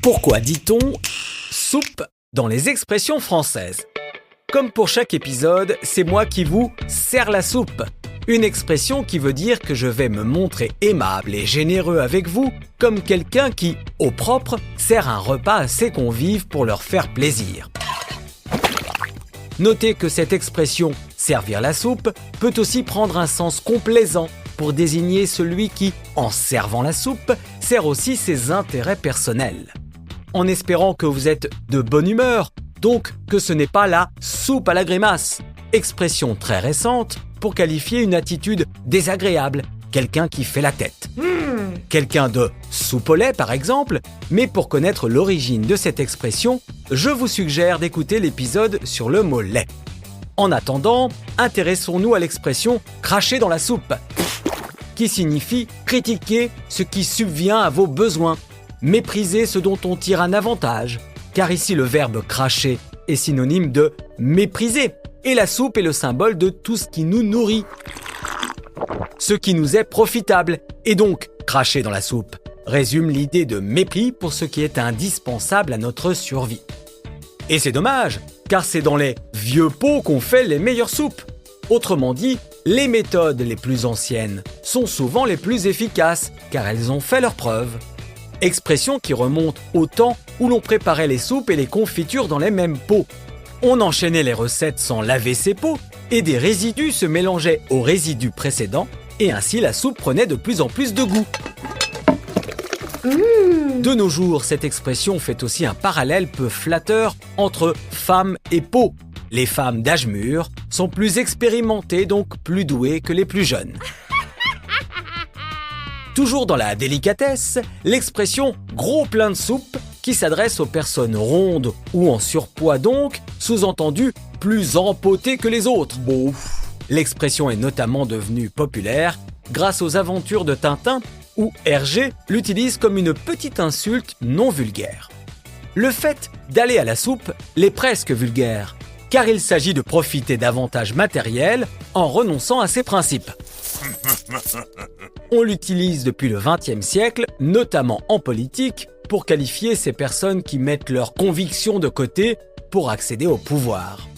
Pourquoi dit-on « soupe » dans les expressions françaises? Comme pour chaque épisode, c'est moi qui vous sers la soupe. Une expression qui veut dire que je vais me montrer aimable et généreux avec vous, comme quelqu'un qui, au propre, sert un repas à ses convives pour leur faire plaisir. Notez que cette expression « servir la soupe » peut aussi prendre un sens complaisant pour désigner celui qui, en servant la soupe, sert aussi ses intérêts personnels. En espérant que vous êtes de bonne humeur, donc que ce n'est pas la soupe à la grimace, expression très récente pour qualifier une attitude désagréable, quelqu'un qui fait la tête. Quelqu'un de soupe au lait par exemple, mais pour connaître l'origine de cette expression, je vous suggère d'écouter l'épisode sur le mot lait. En attendant, intéressons-nous à l'expression « cracher dans la soupe », qui signifie critiquer ce qui subvient à vos besoins, mépriser ce dont on tire un avantage, car ici le verbe « cracher » est synonyme de « mépriser », et la soupe est le symbole de tout ce qui nous nourrit, ce qui nous est profitable, et donc cracher dans la soupe résume l'idée de mépris pour ce qui est indispensable à notre survie. Et c'est dommage, car c'est dans les vieux pots qu'on fait les meilleures soupes. Autrement dit, les méthodes les plus anciennes sont souvent les plus efficaces, car elles ont fait leurs preuves. Expression qui remonte au temps où l'on préparait les soupes et les confitures dans les mêmes pots. On enchaînait les recettes sans laver ces pots, et des résidus se mélangeaient aux résidus précédents, et ainsi la soupe prenait de plus en plus de goût. De nos jours, cette expression fait aussi un parallèle peu flatteur entre femmes et pot. Les femmes d'âge mûr sont plus expérimentées, donc plus douées que les plus jeunes. Toujours dans la délicatesse, l'expression « gros plein de soupe » qui s'adresse aux personnes rondes ou en surpoids donc, sous-entendu plus empotées que les autres. L'expression est notamment devenue populaire grâce aux aventures de Tintin où Hergé l'utilise comme une petite insulte non vulgaire. Le fait d'aller à la soupe l'est presque vulgaire, car il s'agit de profiter d'avantages matériels en renonçant à ses principes. On l'utilise depuis le XXe siècle, notamment en politique, pour qualifier ces personnes qui mettent leurs convictions de côté pour accéder au pouvoir.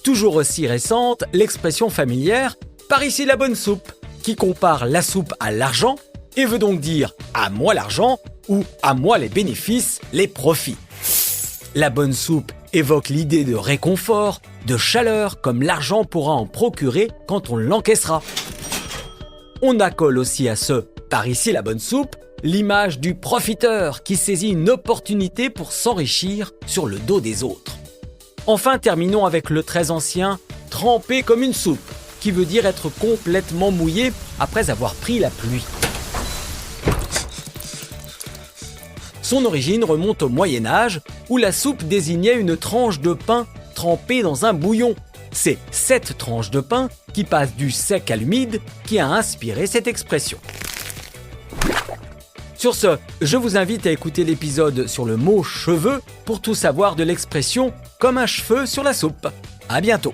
Toujours aussi récente, l'expression familière « par ici la bonne soupe » qui compare la soupe à l'argent et veut donc dire « à moi l'argent » ou « à moi les bénéfices, les profits ». La bonne soupe évoque l'idée de réconfort, de chaleur comme l'argent pourra en procurer quand on l'encaissera. On accole aussi à ce « par ici la bonne soupe » l'image du profiteur qui saisit une opportunité pour s'enrichir sur le dos des autres. Enfin, terminons avec le très ancien « trempé comme une soupe » qui veut dire être complètement mouillé après avoir pris la pluie. Son origine remonte au Moyen-Âge où la soupe désignait une tranche de pain trempée dans un bouillon. C'est cette tranche de pain qui passe du sec à l'humide qui a inspiré cette expression. Sur ce, je vous invite à écouter l'épisode sur le mot « cheveux » pour tout savoir de l'expression « comme un cheveu sur la soupe ». À bientôt.